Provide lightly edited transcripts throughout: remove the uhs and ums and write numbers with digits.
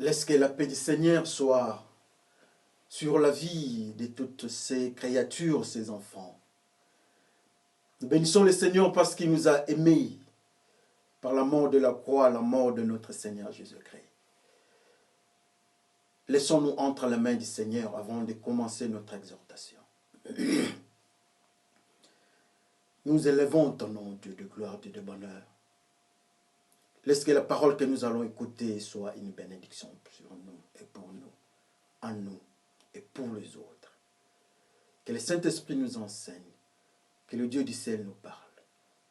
Laisse que la paix du Seigneur soit sur la vie de toutes ces créatures, ces enfants. Nous bénissons le Seigneur parce qu'il nous a aimés par la mort de la croix, la mort de notre Seigneur Jésus-Christ. Laissons-nous entre les mains du Seigneur avant de commencer notre exhortation. Nous élevons ton nom, Dieu de gloire et de bonheur. Laisse que la parole que nous allons écouter soit une bénédiction sur nous et pour nous, en nous et pour les autres. Que le Saint-Esprit nous enseigne, que le Dieu du ciel nous parle.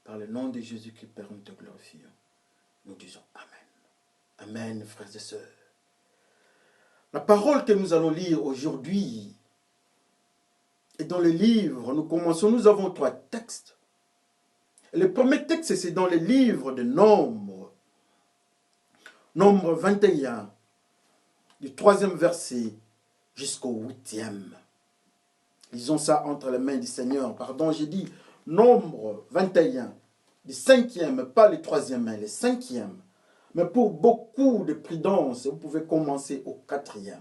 Par le nom de Jésus-Christ, Père, nous te glorifions. Nous disons Amen. Amen, frères et sœurs. La parole que nous allons lire aujourd'hui est dans le livre. Nous avons 3 textes. Le premier texte, c'est dans le livre de Nombre. Nombre 21, du 3e verset jusqu'au 8e. Lisons ça entre les mains du Seigneur. Pardon, j'ai dit Nombre 21, du 5e, pas le 3e, mais le 5e. Mais pour beaucoup de prudence, vous pouvez commencer au 4e.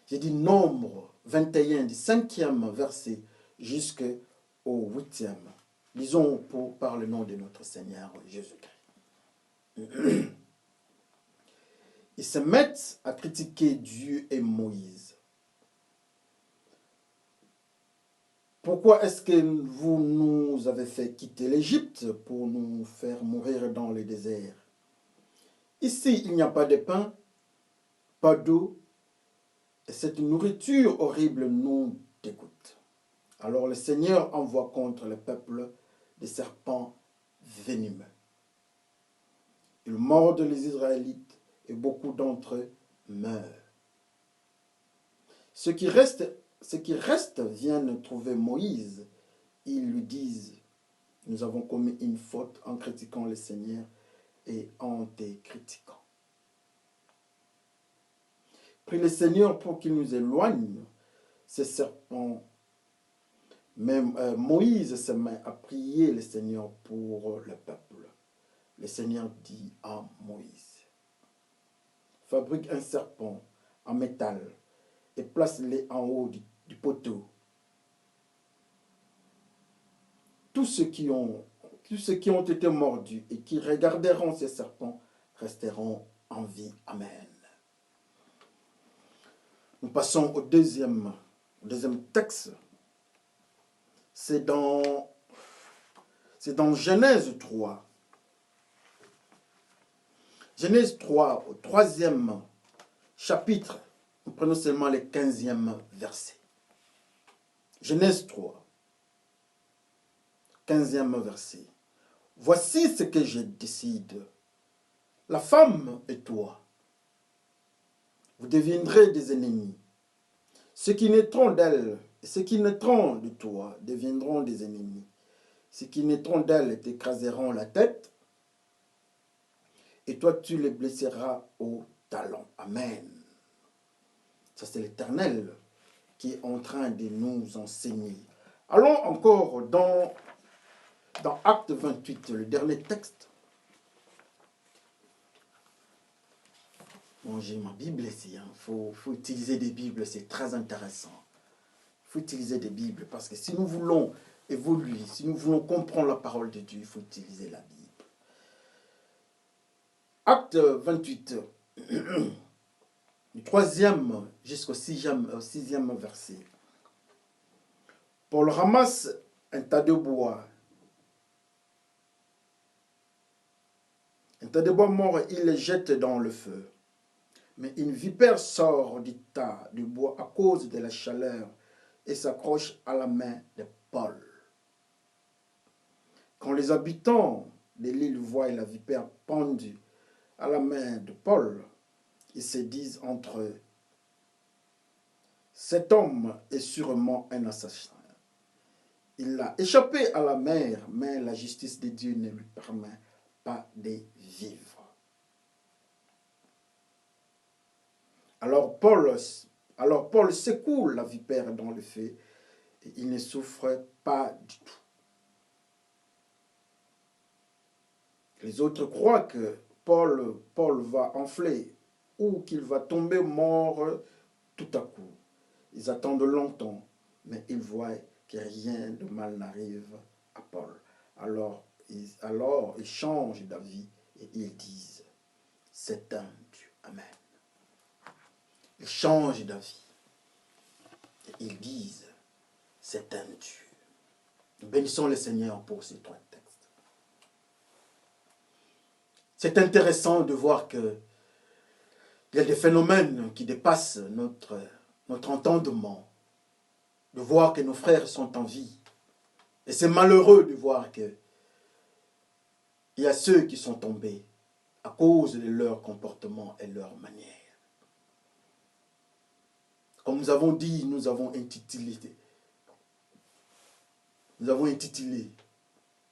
J'ai dit Nombre 21, du 5e verset jusqu'au 8e. Lisons par le nom de notre Seigneur Jésus-Christ. Ils se mettent à critiquer Dieu et Moïse. Pourquoi est-ce que vous nous avez fait quitter l'Égypte pour nous faire mourir dans le désert? Ici, il n'y a pas de pain, pas d'eau, et cette nourriture horrible nous dégoûte. Alors le Seigneur envoie contre le peuple des serpents venimeux. Ils mordent les Israélites et beaucoup d'entre eux meurent. Ceux qui restent viennent trouver Moïse. Ils lui disent, nous avons commis une faute en critiquant le Seigneur et en te critiquant. Prie le Seigneur pour qu'il nous éloigne ces serpents. Même Moïse se met à prier le Seigneur pour le peuple. Le Seigneur dit à Moïse, fabrique un serpent en métal et place-le en haut du poteau. Tous ceux qui ont été mordus et qui regarderont ces serpents resteront en vie. Amen. Nous passons au deuxième texte. C'est dans Genèse 3. Genèse 3, au 3e chapitre, nous prenons seulement le 15e verset. Genèse 3, 15e verset. Voici ce que je décide. La femme et toi, vous deviendrez des ennemis. Ceux qui naîtront d'elle et ceux qui naîtront de toi deviendront des ennemis. Ceux qui naîtront d'elle t'écraseront la tête et toi tu les blesseras au talon. Amen. Ça c'est l'Éternel qui est en train de nous enseigner. Allons encore dans Acte 28, le dernier texte. Bon, j'ai ma Bible ici. Faut utiliser des Bibles, c'est très intéressant. Il faut utiliser des Bibles parce que si nous voulons évoluer, si nous voulons comprendre la parole de Dieu, il faut utiliser la Bible. Acte 28, du 3e jusqu'au 6e verset. Paul ramasse un tas de bois. Un tas de bois mort, il le jette dans le feu. Mais une vipère sort du tas de bois à cause de la chaleur et s'accroche à la main de Paul. Quand les habitants de l'île voient la vipère pendue à la main de Paul, ils se disent entre eux, cet homme est sûrement un assassin. Il a échappé à la mer, mais la justice de Dieu ne lui permet pas de vivre. Alors Paul secoue la vipère dans le feu et il ne souffre pas du tout. Les autres croient que Paul va enfler ou qu'il va tomber mort tout à coup. Ils attendent longtemps, mais ils voient que rien de mal n'arrive à Paul. Alors ils changent d'avis et ils disent, c'est un Dieu. Amen. Ils changent d'avis et ils disent, c'est un Dieu. Nous bénissons le Seigneur pour ces trois textes. C'est intéressant de voir qu'il y a des phénomènes qui dépassent notre entendement, de voir que nos frères sont en vie. Et c'est malheureux de voir qu'il y a ceux qui sont tombés à cause de leur comportement et leur manière. Comme nous avons dit, nous avons intitulé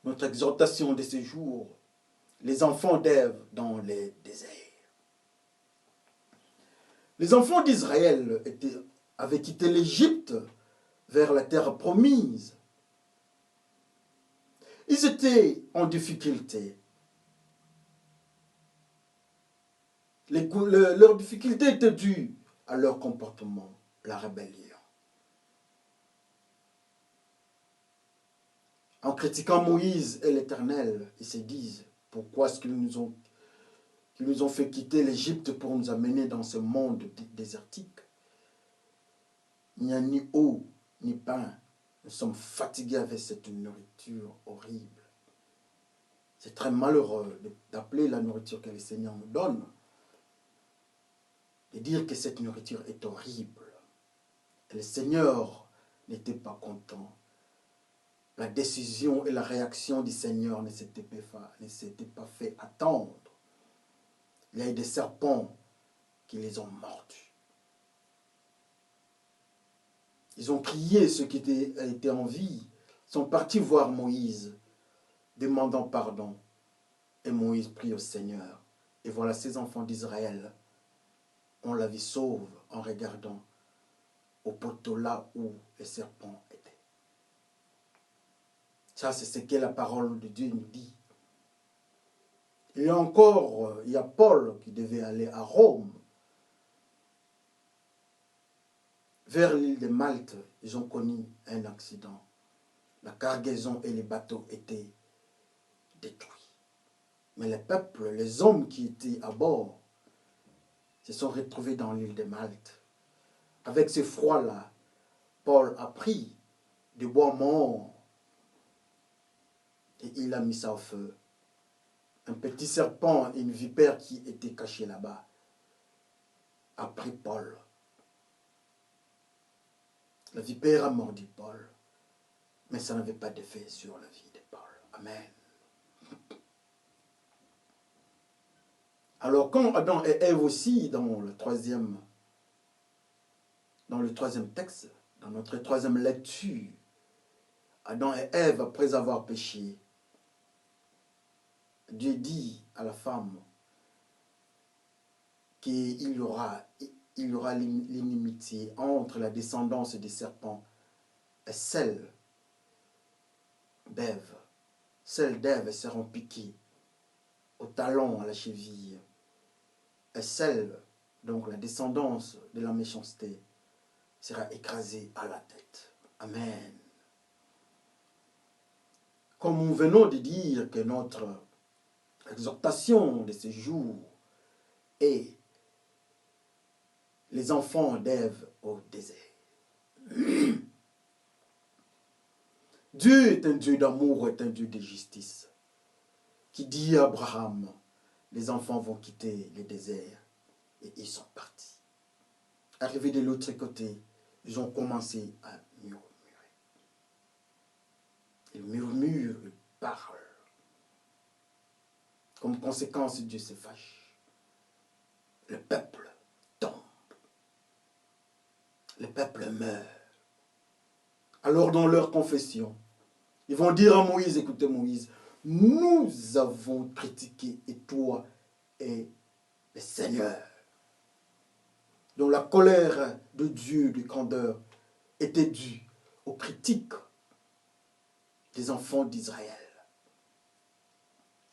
notre exhortation de ce jour, les enfants d'Ève dans les déserts. Les enfants d'Israël avaient quitté l'Égypte vers la terre promise. Ils étaient en difficulté. Leur difficulté était due à leur comportement, la rébellion. En critiquant Moïse et l'Éternel, ils se disent, pourquoi est-ce qu'ils nous ont fait quitter l'Égypte pour nous amener dans ce monde désertique? Il n'y a ni eau, ni pain. Nous sommes fatigués avec cette nourriture horrible. C'est très malheureux d'appeler la nourriture que le Seigneur nous donne, de dire que cette nourriture est horrible. Et le Seigneur n'était pas content. La décision et la réaction du Seigneur ne s'étaient pas fait attendre. Il y a eu des serpents qui les ont mordus. Ils ont crié, ceux qui étaient en vie, sont partis voir Moïse, demandant pardon. Et Moïse prie au Seigneur. Et voilà, ces enfants d'Israël ont la vie sauve en regardant au poteau là où les serpents étaient. Ça, c'est ce que la parole de Dieu nous dit. Il y a Paul qui devait aller à Rome. Vers l'île de Malte, ils ont connu un accident. La cargaison et les bateaux étaient détruits. Mais le peuple, les hommes qui étaient à bord, se sont retrouvés dans l'île de Malte. Avec ce froid-là, Paul a pris du bois mort et il a mis ça au feu. Un petit serpent, une vipère qui était cachée là-bas, a pris Paul. La vipère a mordu Paul, mais ça n'avait pas d'effet sur la vie de Paul. Amen. Alors quand Adam et Ève aussi, dans le troisième texte, dans notre troisième lecture, Adam et Ève, après avoir péché, Dieu dit à la femme qu'il y aura l'inimitié entre la descendance des serpents et celle d'Ève. Celles d'Ève seront piquées au talon, à la cheville. Et celle, donc la descendance de la méchanceté, sera écrasée à la tête. Amen. Comme nous venons de dire que notre exhortation de ce jour est les enfants d'Ève au désert. Dieu est un Dieu d'amour, est un Dieu de justice, qui dit à Abraham, les enfants vont quitter le désert et ils sont partis. Arrivés de l'autre côté, ils ont commencé à murmurer. Ils murmurent, ils parlent. Comme conséquence, Dieu se fâche. Le peuple tombe. Le peuple meurt. Alors dans leur confession, ils vont dire à Moïse, écoutez Moïse, nous avons critiqué et toi et le Seigneur. Donc la colère de Dieu, de grandeur, était due aux critiques des enfants d'Israël.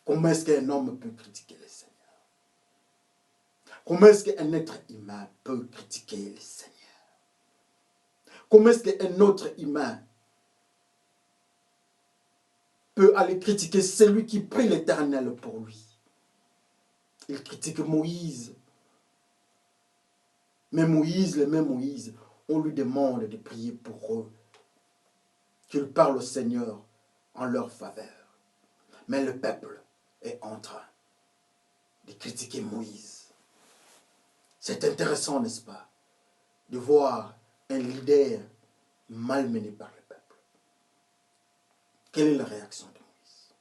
Comment est-ce qu'un homme peut critiquer le Seigneur? Comment est-ce qu'un être humain peut critiquer le Seigneur? Comment est-ce qu'un autre humain peut aller critiquer celui qui prie l'Éternel pour lui? Il critique Moïse. Mais Moïse, le même Moïse, on lui demande de prier pour eux, qu'il parle au Seigneur en leur faveur. Mais le peuple est en train de critiquer Moïse. C'est intéressant, n'est-ce pas, de voir un leader malmené par le peuple. Quelle est la réaction de Moïse?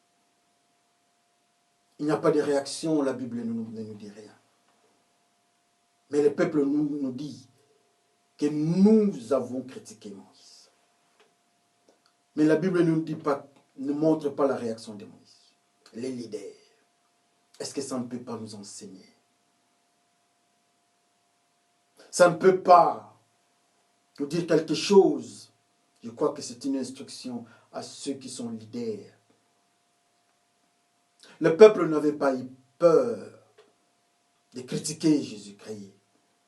Il n'y a pas de réaction, la Bible ne nous dit rien. Mais le peuple nous dit que nous avons critiqué Moïse. Mais la Bible ne nous dit pas, ne montre pas la réaction de Moïse. Les leaders, est-ce que ça ne peut pas nous enseigner? Ça ne peut pas nous dire quelque chose. Je crois que c'est une instruction à ceux qui sont leaders. Le peuple n'avait pas eu peur de critiquer Jésus-Christ,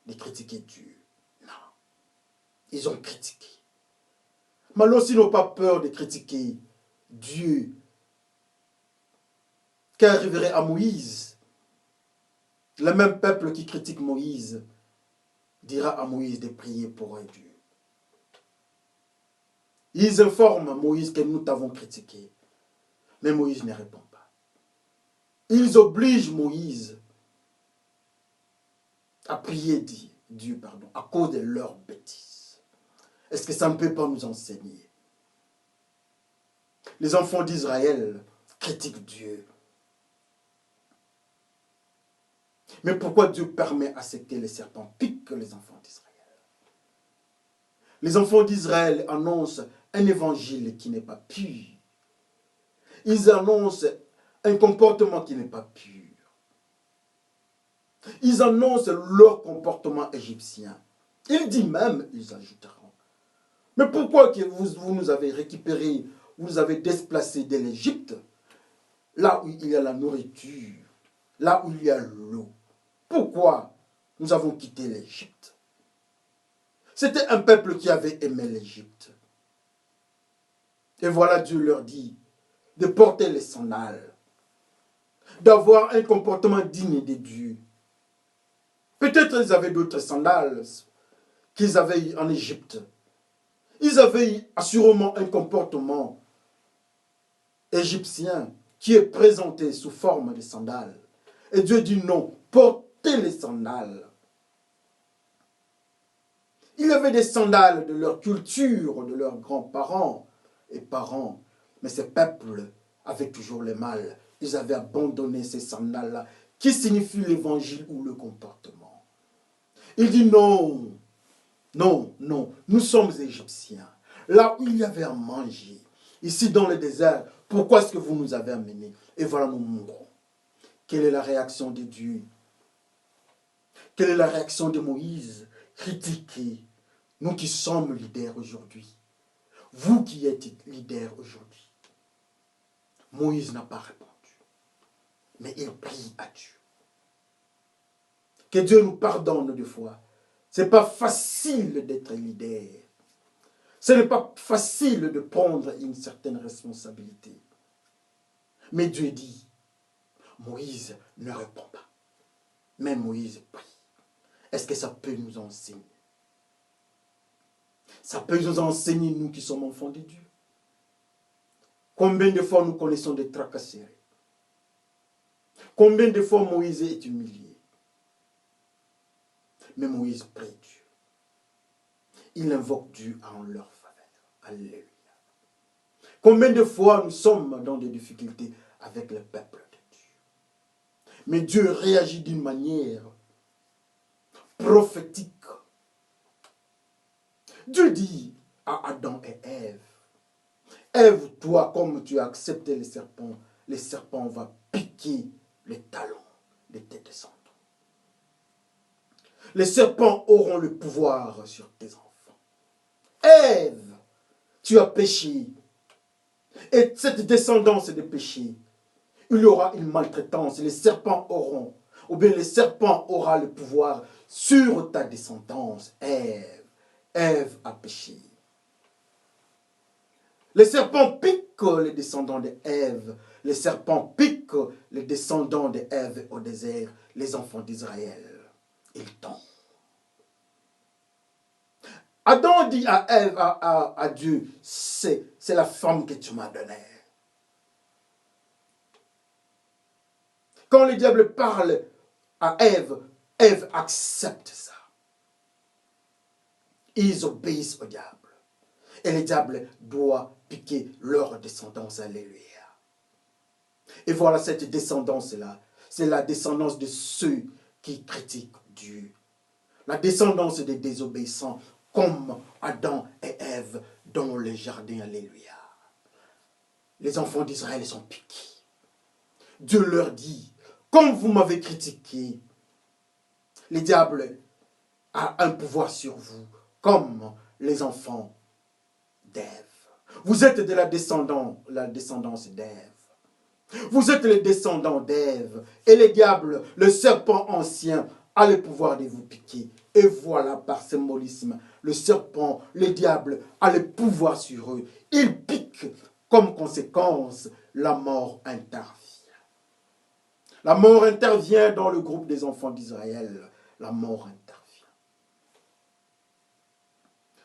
de critiquer Dieu. Non. Ils ont critiqué. Mais alors, s'ils n'ont pas peur de critiquer Dieu, qu'arriverait à Moïse? Le même peuple qui critique Moïse dira à Moïse de prier pour Dieu. Ils informent Moïse que nous t'avons critiqué. Mais Moïse ne répond pas. Ils obligent Moïse à prier Dieu, à cause de leurs bêtises. Est-ce que ça ne peut pas nous enseigner? Les enfants d'Israël critiquent Dieu. Mais pourquoi Dieu permet à ce que les serpents piquent les enfants d'Israël? Les enfants d'Israël annoncent un évangile qui n'est pas pur. Ils annoncent un comportement qui n'est pas pur. Ils annoncent leur comportement égyptien. Il dit même, ils ajouteront, mais pourquoi que vous nous avez récupérés, vous nous avez déplacés de l'Égypte, là où il y a la nourriture, là où il y a l'eau? Pourquoi nous avons quitté l'Égypte? C'était un peuple qui avait aimé l'Égypte. Et voilà, Dieu leur dit de porter les sandales, d'avoir un comportement digne de Dieu. Peut-être ils avaient d'autres sandales qu'ils avaient eu en Égypte. Ils avaient eu assurément un comportement égyptien qui est présenté sous forme de sandales. Et Dieu dit non, portez les sandales. Il y avait des sandales de leur culture, de leurs grands-parents et parents. Mais ces peuples avaient toujours le mal. Ils avaient abandonné ces sandales-là, qui signifient l'évangile ou le comportement. Il dit non, non, non, nous sommes Égyptiens. Là où il y avait à manger, ici dans le désert, pourquoi est-ce que vous nous avez amenés? Et voilà, nous mourrons. Quelle est la réaction de Dieu? Quelle est la réaction de Moïse? Critiquer. Nous qui sommes leaders aujourd'hui. Vous qui êtes leaders aujourd'hui. Moïse n'a pas répondu. Mais il prie à Dieu. Que Dieu nous pardonne des fois. Ce n'est pas facile d'être leader. Ce n'est pas facile de prendre une certaine responsabilité. Mais Dieu dit, Moïse ne répond pas. Mais Moïse prie. Est-ce que ça peut nous enseigner? Ça peut nous enseigner, nous qui sommes enfants de Dieu. Combien de fois nous connaissons des tracasseries? Combien de fois Moïse est humilié? Mais Moïse prie Dieu. Il invoque Dieu en leur faveur. Alléluia. Combien de fois nous sommes dans des difficultés avec le peuple de Dieu? Mais Dieu réagit d'une manière prophétique. Dieu dit à Adam et Ève, Ève, toi, comme tu as accepté les serpents vont piquer les talons de tes descendants. Les serpents auront le pouvoir sur tes enfants. Ève, tu as péché. Et cette descendance de péché, il y aura une maltraitance. Les serpents auront. ou bien le serpent aura le pouvoir sur ta descendance, Ève. Ève a péché. Les serpents piquent les descendants d'Ève. Les serpents piquent les descendants d'Ève au désert, les enfants d'Israël. Ils tombent. Adam dit à Ève, à Dieu, c'est la femme que tu m'as donnée. Quand le diable parle à Ève, Ève accepte ça. Ils obéissent au diable. Et le diable doit piquer leur descendance. Alléluia. Et voilà cette descendance-là. C'est la descendance de ceux qui critiquent Dieu. La descendance des désobéissants, comme Adam et Ève dans le jardin. Alléluia. Les enfants d'Israël sont piqués. Dieu leur dit, comme vous m'avez critiqué, le diable a un pouvoir sur vous, comme les enfants d'Ève. Vous êtes de la descendance d'Ève. Vous êtes les descendants d'Ève. Et le diable, le serpent ancien, a le pouvoir de vous piquer. Et voilà, par symbolisme, le serpent, le diable, a le pouvoir sur eux. Il pique, comme conséquence, la mort intervient. La mort intervient dans le groupe des enfants d'Israël. La mort intervient.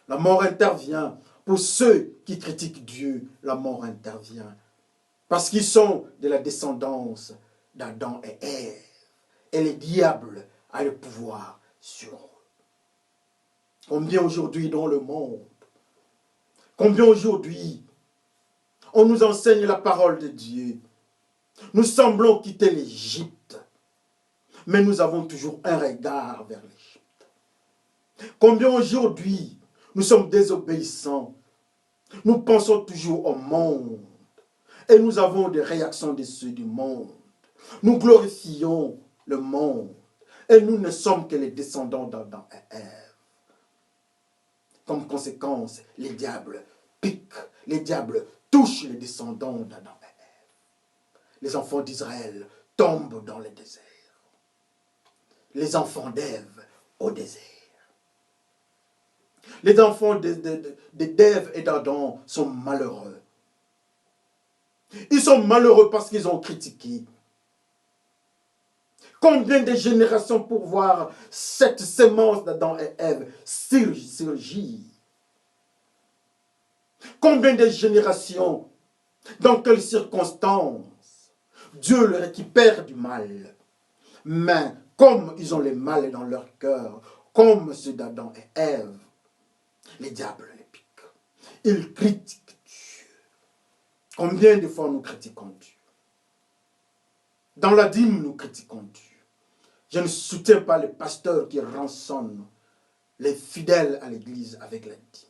La mort intervient. Pour ceux qui critiquent Dieu, la mort intervient. Parce qu'ils sont de la descendance d'Adam et Ève. Et le diable a le pouvoir sur eux. Combien aujourd'hui dans le monde, combien aujourd'hui on nous enseigne la parole de Dieu. Nous semblons quitter l'Égypte, mais nous avons toujours un regard vers l'Égypte. Combien aujourd'hui nous sommes désobéissants. Nous pensons toujours au monde. Et nous avons des réactions de ceux du monde. Nous glorifions le monde. Et nous ne sommes que les descendants d'Adam et Ève. Comme conséquence, les diables piquent. Les diables touchent les descendants d'Adam et Ève. Les enfants d'Israël tombent dans le désert. Les enfants d'Ève au désert. Les enfants d'Ève et d'Adam sont malheureux. Ils sont malheureux parce qu'ils ont critiqué. Combien de générations pour voir cette semence d'Adam et Ève surgir? Combien de générations, dans quelles circonstances Dieu leur récupère du mal. Mais comme ils ont le mal dans leur cœur, comme ceux d'Adam et Ève, les diables les piquent. Ils critiquent Dieu. Combien de fois nous critiquons Dieu? Dans la dîme, nous critiquons Dieu. Je ne soutiens pas les pasteurs qui rançonnent les fidèles à l'église avec la dîme.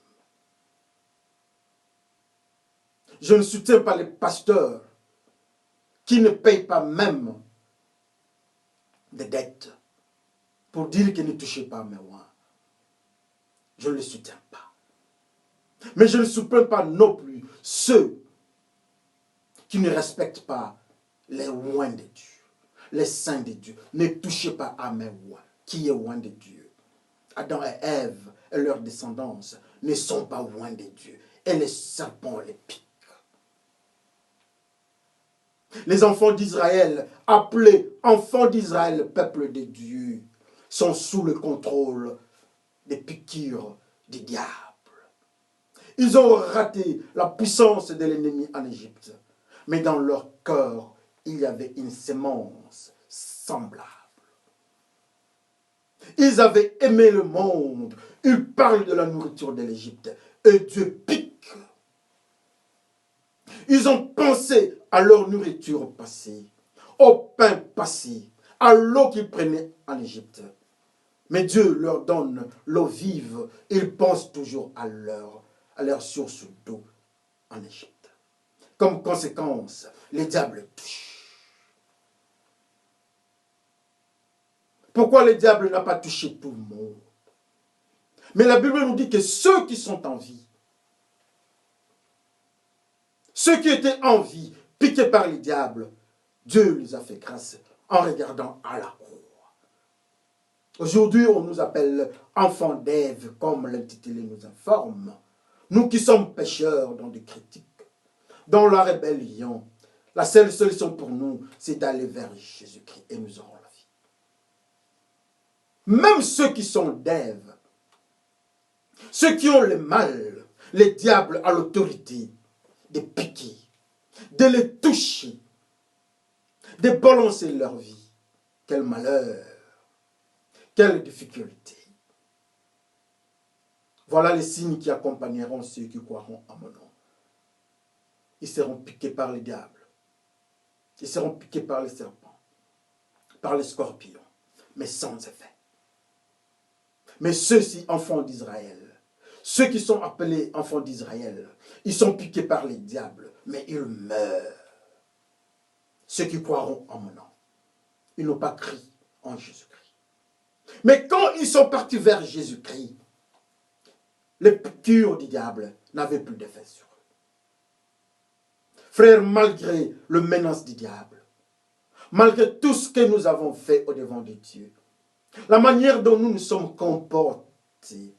Je ne soutiens pas les pasteurs qui ne payent pas même des dettes pour dire qu'ils ne touchent pas mes oins. Je ne les soutiens pas. Mais je ne soutiens pas non plus ceux qui ne respectent pas les oins de Dieu, les saints de Dieu. Ne touchez pas à mes oins, qui est oint de Dieu. Adam et Ève et leurs descendants ne sont pas oints de Dieu. Et les serpents les piquent. Les enfants d'Israël, appelés enfants d'Israël, peuple de Dieu, sont sous le contrôle des piqûres du diable. Ils ont raté la puissance de l'ennemi en Égypte. Mais dans leur cœur, il y avait une sémence semblable. Ils avaient aimé le monde. Ils parlent de la nourriture de l'Égypte. Et Dieu pique. Ils ont pensé à leur nourriture passée, au pain passé, à l'eau qu'ils prenaient en Égypte. Mais Dieu leur donne l'eau vive. Ils pensent toujours à leur source d'eau en Égypte. Comme conséquence, les diables touchent. Pourquoi le diable n'a pas touché tout le monde? Mais la Bible nous dit que ceux qui sont en vie, ceux qui étaient en vie, piqués par les diables, Dieu les a fait grâce en regardant à la croix. Aujourd'hui, on nous appelle enfants d'Ève, comme l'intitulé nous informe. Nous qui sommes pécheurs dans des critiques, dans la rébellion, la seule solution pour nous, c'est d'aller vers Jésus-Christ et nous aurons la vie. Même ceux qui sont d'Ève, ceux qui ont le mal, les diables à l'autorité de piquer, de les toucher, de balancer leur vie. Quel malheur, quelle difficulté. Voilà les signes qui accompagneront ceux qui croiront en mon nom. Ils seront piqués par les diables. Ils seront piqués par les serpents, par les scorpions, mais sans effet. Mais ceux-ci, enfants d'Israël, ceux qui sont appelés enfants d'Israël, ils sont piqués par les diables, mais ils meurent. Ceux qui croiront en mon nom, ils n'ont pas crié en Jésus-Christ. Mais quand ils sont partis vers Jésus-Christ, les piqûres du diable n'avaient plus d'effet sur eux. Frères, malgré le menace du diable, malgré tout ce que nous avons fait au devant de Dieu, la manière dont nous nous sommes comportés,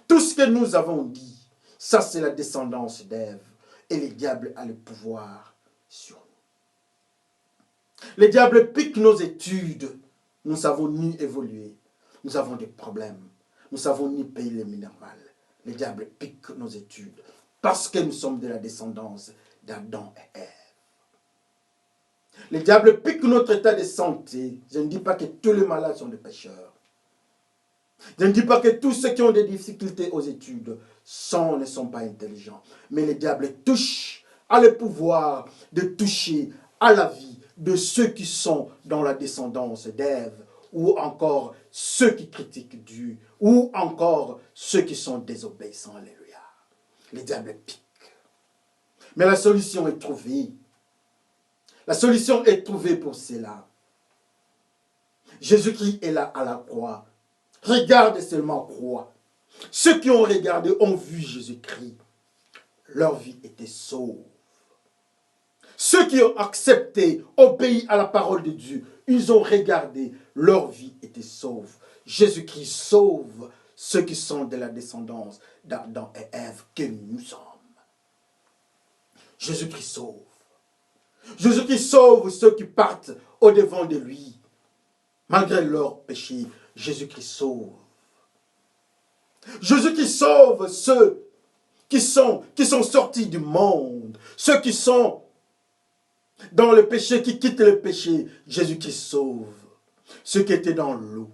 tout ce que nous avons dit, ça c'est la descendance d'Ève. Et le diable a le pouvoir sur nous. Le diable pique nos études. Nous ne savons ni évoluer. Nous avons des problèmes. Nous ne savons ni payer les minérales. Le diable pique nos études. Parce que nous sommes de la descendance d'Adam et Ève. Le diable pique notre état de santé. Je ne dis pas que tous les malades sont des pécheurs. Je ne dis pas que tous ceux qui ont des difficultés aux études ne sont pas intelligents. Mais le diable touche, a le pouvoir de toucher à la vie de ceux qui sont dans la descendance d'Ève, ou encore ceux qui critiquent Dieu, ou encore ceux qui sont désobéissants. Alléluia. Le diable pique. Mais la solution est trouvée. La solution est trouvée pour cela. Jésus-Christ est là à la croix. Regarde seulement croix. Ceux qui ont regardé ont vu Jésus-Christ. Leur vie était sauve. Ceux qui ont accepté, obéi à la parole de Dieu, ils ont regardé, leur vie était sauve. Jésus-Christ sauve ceux qui sont de la descendance d'Adam et Ève que nous sommes. Jésus-Christ sauve. Jésus-Christ sauve ceux qui partent au-devant de lui. Malgré leurs péchés, Jésus-Christ sauve. Jésus-Christ sauve ceux qui sont sortis du monde. Ceux qui sont dans le péché, qui quittent le péché. Jésus-Christ sauve. Ceux qui étaient dans l'eau.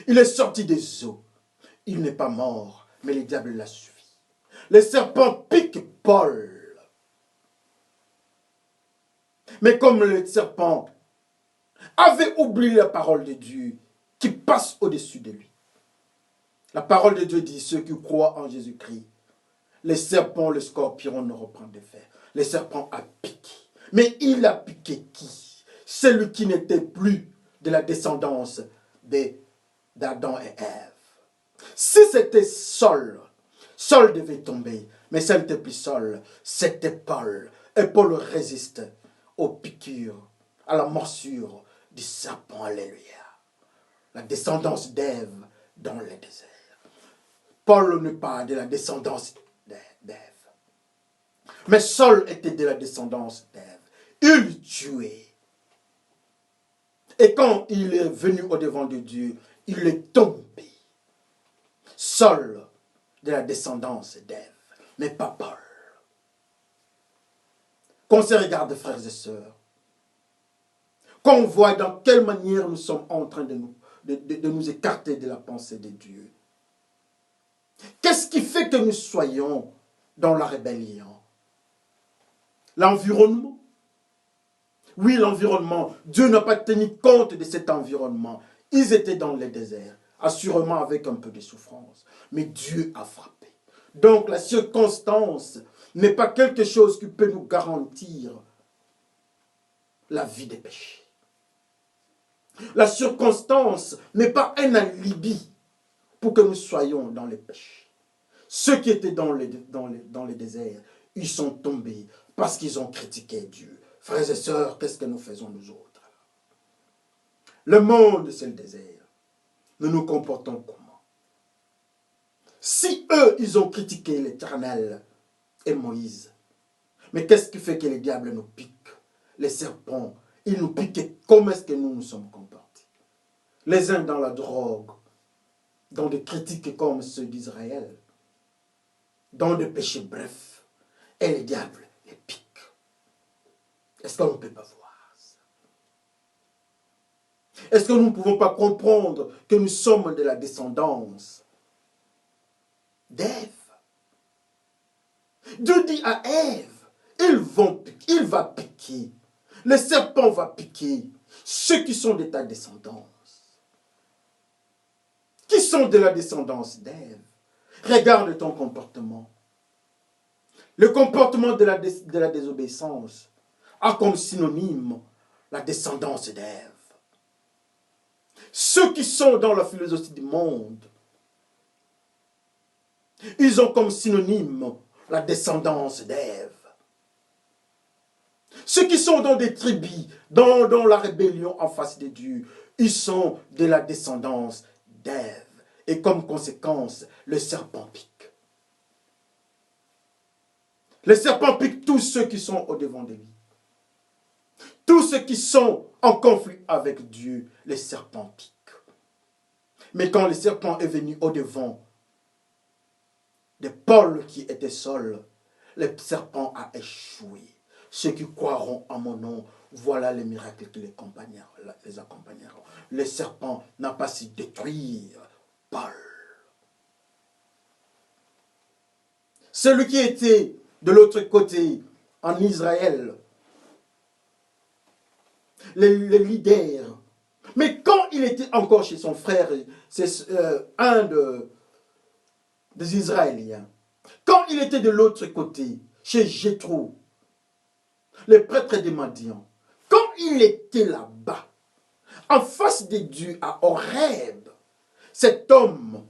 Il est sorti des eaux. Il n'est pas mort, mais le diable l'a suivi. Les serpents piquent Paul. Mais comme le serpent avait oublié la parole de Dieu qui passe au-dessus de lui. La parole de Dieu dit, ceux qui croient en Jésus-Christ, les serpents, les scorpions ne reprennent d'effet. Les serpents a piqué. Mais il a piqué qui? Celui qui n'était plus de la descendance d'Adam et Ève. Si c'était Saul, Saul devait tomber. Mais ce n'était plus Saul, c'était Paul. Et Paul résiste aux piqûres, à la morsure du serpent. Alléluia. La descendance d'Ève dans le désert. Paul n'est pas de la descendance d'Ève. Mais Saul était de la descendance d'Ève. Il tuait. Et quand il est venu au-devant de Dieu, il est tombé. Saul de la descendance d'Ève, mais pas Paul. Qu'on se regarde, frères et sœurs, qu'on voit dans quelle manière nous sommes en train de nous écarter de la pensée de Dieu. Qu'est-ce qui fait que nous soyons dans la rébellion? L'environnement. Oui, l'environnement. Dieu n'a pas tenu compte de cet environnement. Ils étaient dans le désert, assurément avec un peu de souffrance. Mais Dieu a frappé. Donc la circonstance n'est pas quelque chose qui peut nous garantir la vie des péchés. La circonstance n'est pas un alibi pour que nous soyons dans les péchés. Ceux qui étaient dans les déserts, ils sont tombés parce qu'ils ont critiqué Dieu. Frères et sœurs, qu'est-ce que nous faisons nous autres? Le monde, c'est le désert. Nous nous comportons comment? Si eux, ils ont critiqué l'Éternel et Moïse, mais qu'est-ce qui fait que les diables nous piquent? Les serpents, ils nous piquent. Comment est-ce que nous nous sommes comportés? Les uns dans la drogue, dans des critiques comme ceux d'Israël, dans des péchés brefs, et les diables les piquent. Est-ce qu'on ne peut pas voir ça? Est-ce que nous ne pouvons pas comprendre que nous sommes de la descendance d'Ève? Dieu dit à Ève, il va piquer, le serpent va piquer ceux qui sont de ta descendance. Qui sont de la descendance d'Ève? Regarde ton comportement. Le comportement de la désobéissance a comme synonyme la descendance d'Ève. Ceux qui sont dans la philosophie du monde, ils ont comme synonyme la descendance d'Ève. Ceux qui sont dans des tribus, dans la rébellion en face de Dieu, ils sont de la descendance d'Ève. Et comme conséquence, le serpent pique. Le serpent pique tous ceux qui sont au-devant de lui. Tous ceux qui sont en conflit avec Dieu, les serpents piquent. Mais quand le serpent est venu au-devant de Paul qui était seul, le serpent a échoué. Ceux qui croiront en mon nom, voilà les miracles qui les accompagneront. Le serpent n'a pas su détruire Paul. Celui qui était de l'autre côté, en Israël, le leader. Mais quand il était encore chez son frère, c'est un des Israéliens, quand il était de l'autre côté, chez Jéthro, le prêtre des Madian, quand il était là-bas, en face de Dieu à Horeb, cet homme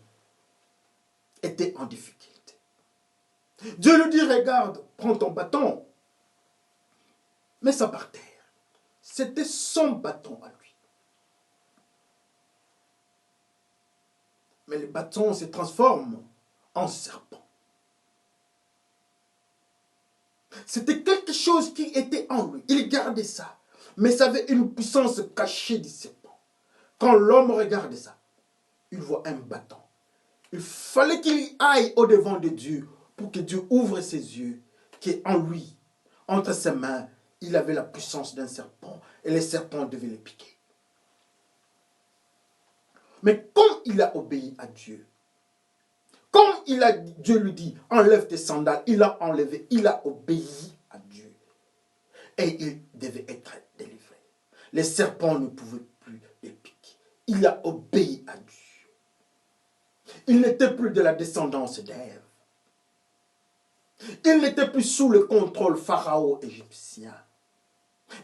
était en difficulté. Dieu lui dit, regarde, prends ton bâton, mets ça par terre. C'était son bâton à lui. Mais le bâton se transforme en serpent. C'était quelque chose qui était en lui. Il gardait ça. Mais ça avait une puissance cachée du serpent. Quand l'homme regardait ça, il voit un bâton. Il fallait qu'il aille au-devant de Dieu pour que Dieu ouvre ses yeux, qu'en lui, entre ses mains, il avait la puissance d'un serpent et les serpents devaient le piquer. Mais comme il a obéi à Dieu, comme Dieu lui dit, enlève tes sandales, il a enlevé, il a obéi à Dieu. Et il devait être délivré. Les serpents ne pouvaient plus les piquer. Il a obéi à Dieu. Il n'était plus de la descendance d'Ève. Il n'était plus sous le contrôle pharaon égyptien.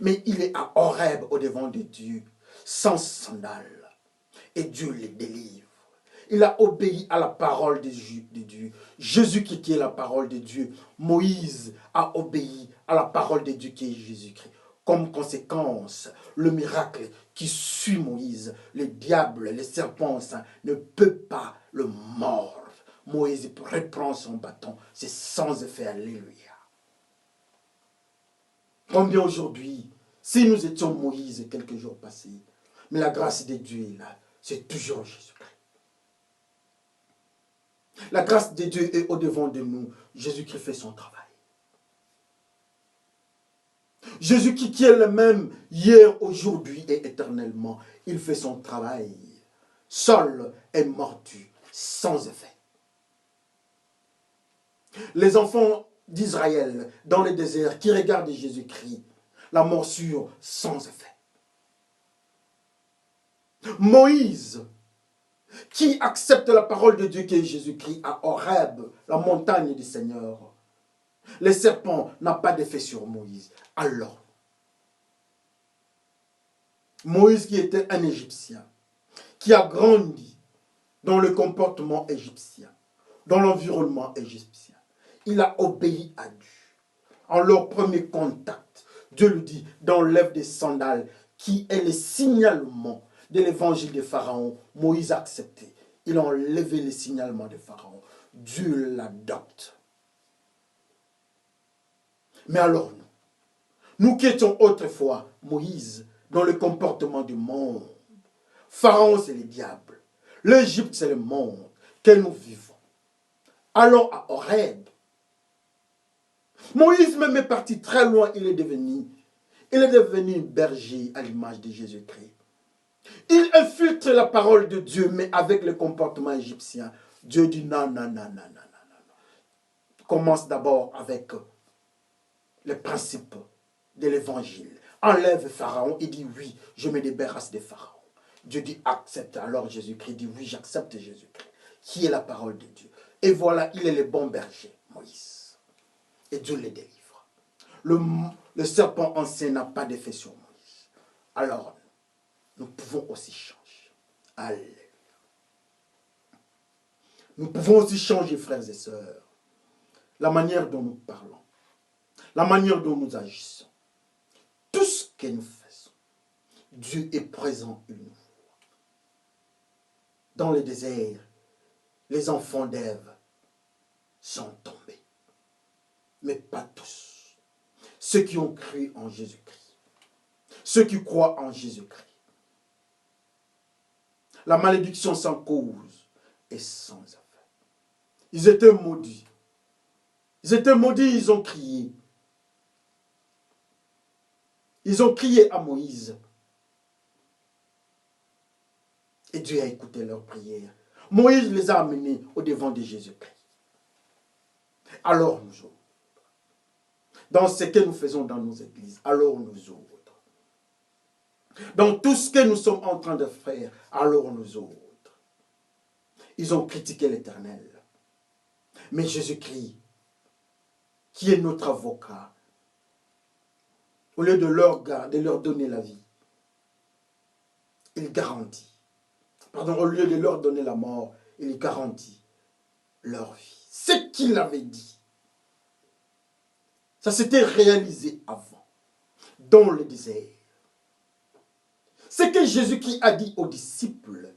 Mais il est à Horeb au-devant de Dieu, sans sandales. Et Dieu les délivre. Il a obéi à la parole de Dieu. Jésus qui est la parole de Dieu. Moïse a obéi à la parole de Dieu qui est Jésus-Christ. Comme conséquence, le miracle qui suit Moïse, le diable, les serpents ne peut pas le mordre. Moïse reprend son bâton. C'est sans effet. Alléluia. Combien aujourd'hui, si nous étions Moïse quelques jours passés, mais la grâce de Dieu est là, c'est toujours Jésus-Christ. La grâce de Dieu est au-devant de nous. Jésus-Christ fait son travail. Jésus qui est le même hier, aujourd'hui et éternellement, il fait son travail. Seul et mordu, sans effet. Les enfants d'Israël dans le désert qui regardent Jésus-Christ, la morsure sans effet. Moïse qui accepte la parole de Dieu qui est Jésus-Christ à Horeb, la montagne du Seigneur. Le serpent n'a pas d'effet sur Moïse. Alors, Moïse qui était un Égyptien, qui a grandi dans le comportement égyptien, dans l'environnement égyptien, il a obéi à Dieu. En leur premier contact, Dieu lui dit, d'enlève des sandales, qui est le signalement de l'évangile de Pharaon, Moïse a accepté. Il a enlevé les signalements de Pharaon. Dieu l'adopte. Mais alors nous qui étions autrefois Moïse, dans le comportement du monde, Pharaon c'est le diable, l'Égypte c'est le monde que nous vivons. Allons à Horeb. Moïse même est parti très loin, il est devenu berger à l'image de Jésus-Christ. Il infiltre la parole de Dieu, mais avec le comportement égyptien. Dieu dit non, non, non, non, non, non, non. Commence d'abord avec les principes de l'évangile. Enlève Pharaon, il dit oui, je me débarrasse de Pharaon. Dieu dit accepte. Alors Jésus-Christ dit oui, j'accepte Jésus-Christ, qui est la parole de Dieu. Et voilà, il est le bon berger, Moïse. Et Dieu le délivre. Le serpent ancien n'a pas d'effet sur Moïse. Alors, nous pouvons aussi changer. Alléluia. Nous pouvons aussi changer, frères et sœurs, la manière dont nous parlons, la manière dont nous agissons. Tout ce que nous faisons, Dieu est présent une fois. Dans le désert, les enfants d'Ève sont tombés. Mais pas tous. Ceux qui ont cru en Jésus-Christ. Ceux qui croient en Jésus-Christ. La malédiction sans cause et sans effet. Ils étaient maudits. Ils étaient maudits, ils ont crié. Ils ont crié à Moïse. Et Dieu a écouté leurs prières. Moïse les a amenés au devant de Jésus-Christ. Alors nous autres, dans ce que nous faisons dans nos églises, alors nous autres, dans tout ce que nous sommes en train de faire, alors nous autres, ils ont critiqué l'Éternel. Mais Jésus-Christ, qui est notre avocat, au lieu de leur donner la vie, il garantit. Pardon, au lieu de leur donner la mort, il garantit leur vie. Ce qu'il avait dit, ça s'était réalisé avant, dans le désert. Ce que Jésus-Christ a dit aux disciples,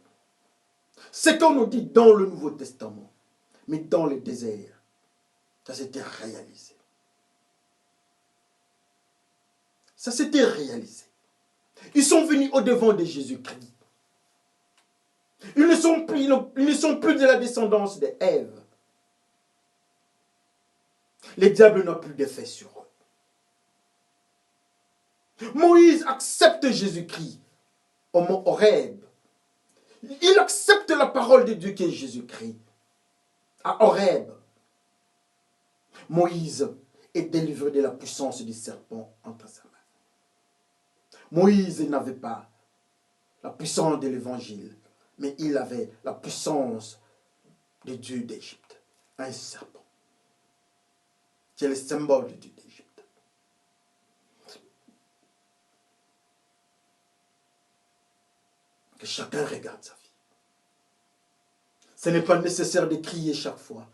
ce qu'on nous dit dans le Nouveau Testament, mais dans le désert, ça s'était réalisé. Ça s'était réalisé. Ils sont venus au devant de Jésus-Christ. Ils ne sont plus de la descendance d'Ève. Les diables n'ont plus d'effet sur eux. Moïse accepte Jésus-Christ au mont Horeb. Il accepte la parole de Dieu qui est Jésus-Christ. À Horeb, Moïse est délivré de la puissance du serpent entre sa main. Moïse n'avait pas la puissance de l'évangile, mais il avait la puissance de Dieu d'Égypte. Un serpent. C'est le symbole de Dieu d'Égypte. Que chacun regarde sa vie. Ce n'est pas nécessaire de crier chaque fois.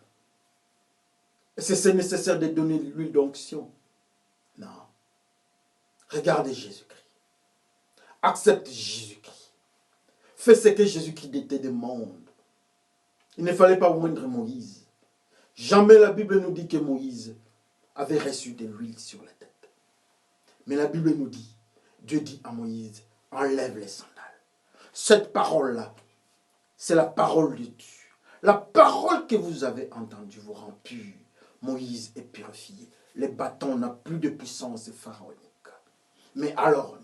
C'est nécessaire de donner l'huile d'onction. Non. Regardez Jésus-Christ. Accepte Jésus-Christ. Fais ce que Jésus-Christ te demande. Il ne fallait pas moindre Moïse. Jamais la Bible nous dit que Moïse avait reçu de l'huile sur la tête. Mais la Bible nous dit, Dieu dit à Moïse, enlève les sandales. Cette parole-là, c'est la parole de Dieu. La parole que vous avez entendue vous rend pur. Moïse est purifié. Le bâton n'a plus de puissance pharaonique. Mais alors,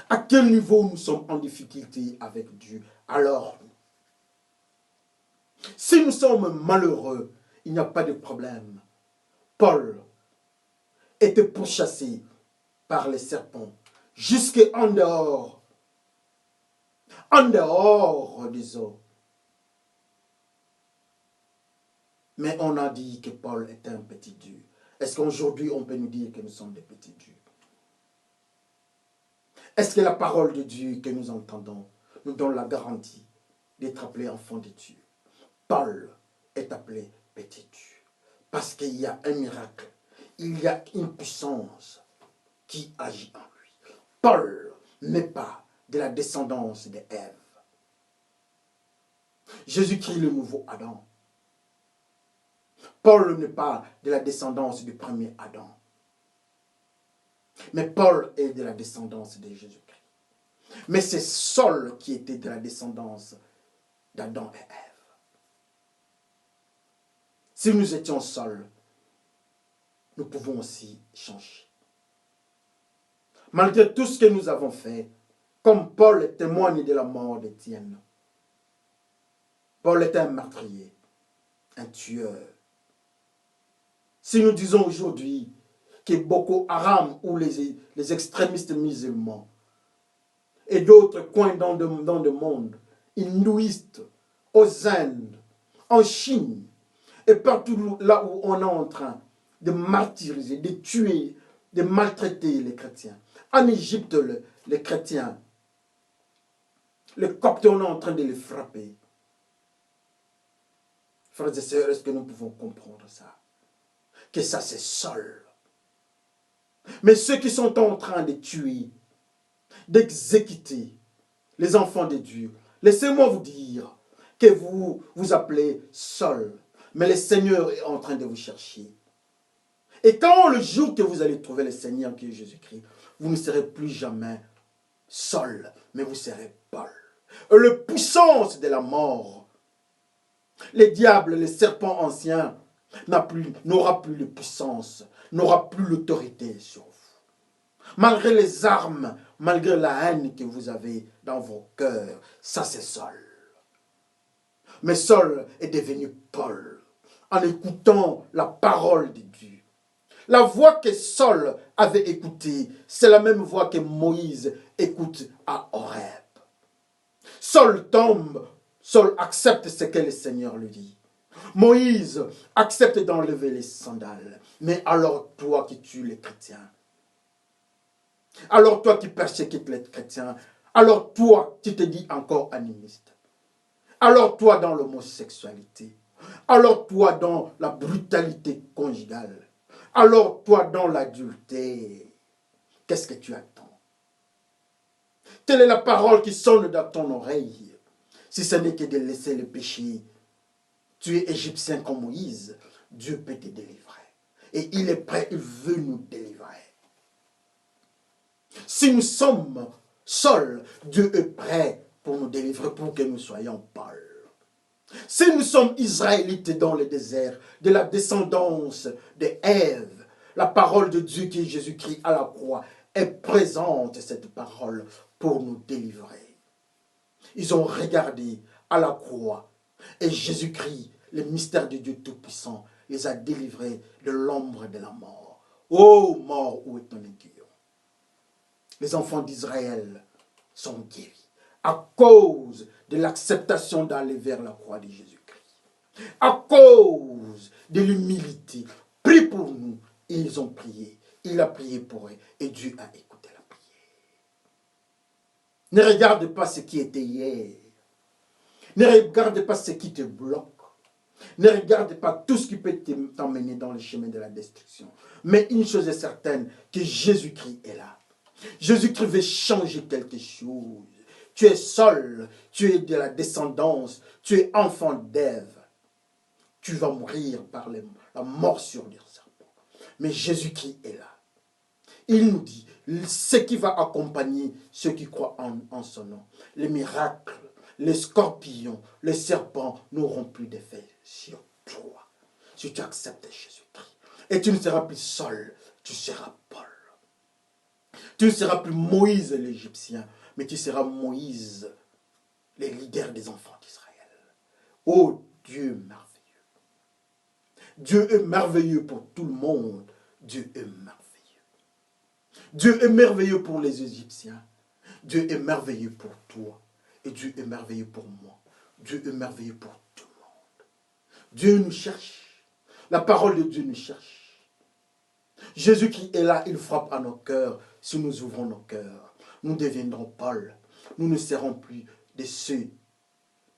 à quel niveau nous sommes en difficulté avec Dieu? Alors, si nous sommes malheureux, il n'y a pas de problème. Paul était pourchassé par les serpents jusqu'en dehors des eaux. Mais on a dit que Paul était un petit Dieu. Est-ce qu'aujourd'hui on peut nous dire que nous sommes des petits dieux? Est-ce que la parole de Dieu que nous entendons nous donne la garantie d'être appelé enfant de Dieu? Paul est appelé petit Dieu. Parce qu'il y a un miracle. Il y a une puissance qui agit en lui. Paul mais pas de la descendance d'Ève. Jésus-Christ, le nouveau Adam. Paul n'est pas de la descendance du premier Adam. Mais Paul est de la descendance de Jésus-Christ. Mais c'est Saul qui était de la descendance d'Adam et Ève. Si nous étions Saul, nous pouvons aussi changer. Malgré tout ce que nous avons fait, comme Paul témoigne de la mort d'Étienne, Paul était un meurtrier, un tueur. Si nous disons aujourd'hui que Boko Haram ou les extrémistes musulmans et d'autres coins dans le monde, hindouistes, aux Indes, en Chine, et partout là où on est en train de martyriser, de tuer, de maltraiter les chrétiens. En Égypte, les chrétiens, les Coptes, on est en train de les frapper. Frères et sœurs, est-ce que nous pouvons comprendre ça? Que ça, c'est Saul. Mais ceux qui sont en train de tuer, d'exécuter les enfants de Dieu, laissez-moi vous dire que vous vous appelez Saul, mais le Seigneur est en train de vous chercher. Et quand le jour que vous allez trouver le Seigneur qui est Jésus-Christ, vous ne serez plus jamais Saul, mais vous serez Paul. Et la puissance de la mort, les diables, les serpents anciens, n'aura plus de puissance, n'aura plus l'autorité sur vous. Malgré les armes, malgré la haine que vous avez dans vos cœurs, ça c'est Saul. Mais Saul est devenu Paul en écoutant la parole de Dieu. La voix que Saul avait écoutée, c'est la même voix que Moïse écoute à Horeb. Saul tombe, Saul accepte ce que le Seigneur lui dit. Moïse accepte d'enlever les sandales. Mais alors toi qui tues les chrétiens, alors toi qui persécutes les chrétiens, alors toi tu te dis encore animiste, alors toi dans l'homosexualité, alors toi dans la brutalité conjugale, alors toi dans l'adultère, qu'est-ce que tu attends? Telle est la parole qui sonne dans ton oreille. Si ce n'est que de laisser le péché, tu es égyptien comme Moïse, Dieu peut te délivrer. Et il est prêt, il veut nous délivrer. Si nous sommes seuls, Dieu est prêt pour nous délivrer, pour que nous soyons Paul. Si nous sommes Israélites dans le désert, de la descendance d'Ève, la parole de Dieu qui est Jésus-Christ à la croix est présente, cette parole, pour nous délivrer. Ils ont regardé à la croix et Jésus-Christ, le mystère de Dieu Tout-Puissant, les a délivrés de l'ombre de la mort. Ô mort, où est ton aiguillon? Les enfants d'Israël sont guéris à cause de l'acceptation d'aller vers la croix de Jésus-Christ. À cause de l'humilité. Prie pour nous. Et ils ont prié. Il a prié pour eux. Et Dieu a écouté la prière. Ne regarde pas ce qui était hier. Ne regarde pas ce qui te bloque. Ne regarde pas tout ce qui peut t'emmener dans le chemin de la destruction. Mais une chose est certaine, que Jésus-Christ est là. Jésus-Christ veut changer quelque chose. Tu es seul, tu es de la descendance, tu es enfant d'Ève. Tu vas mourir par la morsure du serpent. Mais Jésus-Christ est là. Il nous dit ce qui va accompagner ceux qui croient en son nom. Les miracles, les scorpions, les serpents n'auront plus d'effet sur toi. Si tu acceptes Jésus-Christ. Et tu ne seras plus seul, tu seras Paul. Tu ne seras plus Moïse l'Égyptien, mais tu seras Moïse, le leader des enfants d'Israël. Oh Dieu merveilleux. Dieu est merveilleux pour tout le monde. Dieu est merveilleux. Dieu est merveilleux pour les Égyptiens. Dieu est merveilleux pour toi. Et Dieu est merveilleux pour moi. Dieu est merveilleux pour tout le monde. Dieu nous cherche. La parole de Dieu nous cherche. Jésus-Christ est là, il frappe à nos cœurs. Si nous ouvrons nos cœurs, nous deviendrons Paul. Nous ne serons plus de ceux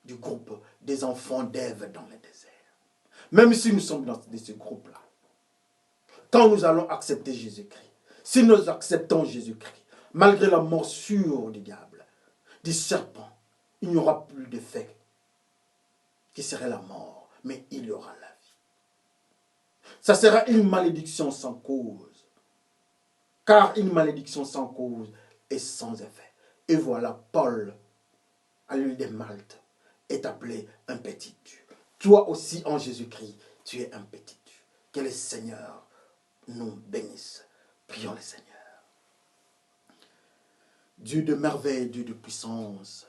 du groupe des enfants d'Ève dans le désert. Même si nous sommes dans ce groupe-là. Quand nous allons accepter Jésus-Christ, si nous acceptons Jésus-Christ, Malgré la morsure du diable, du serpent, il n'y aura plus d'effet qui serait la mort, mais il y aura la vie. Ça sera une malédiction sans cause, car une malédiction sans cause est sans effet. Et voilà, Paul, à l'île de Malte, est appelé un petit Dieu. Toi aussi, en Jésus-Christ, tu es un petit Dieu. Que le Seigneur nous bénisse. Prions le Seigneur. Dieu de merveille, Dieu de puissance,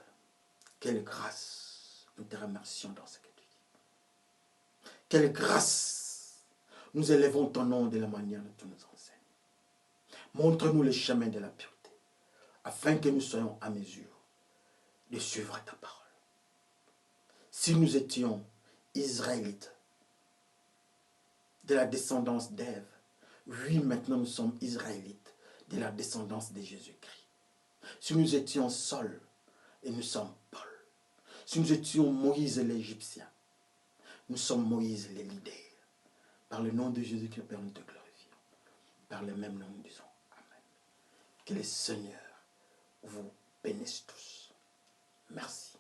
quelle grâce, nous te remercions dans ce que tu dis. Quelle grâce, nous élevons ton nom de la manière dont tu nous enseignes. Montre-nous le chemin de la pureté, afin que nous soyons à mesure de suivre ta parole. Si nous étions Israélites, de la descendance d'Ève, oui, maintenant nous sommes Israélites, de la descendance de Jésus-Christ. Si nous étions Saul, et nous sommes Paul. Si nous étions Moïse l'Égyptien, nous sommes Moïse les leaders. Par le nom de Jésus-Christ, Père, nous te glorifions. Par le même nom, nous disons Amen. Que le Seigneur vous bénisse tous. Merci.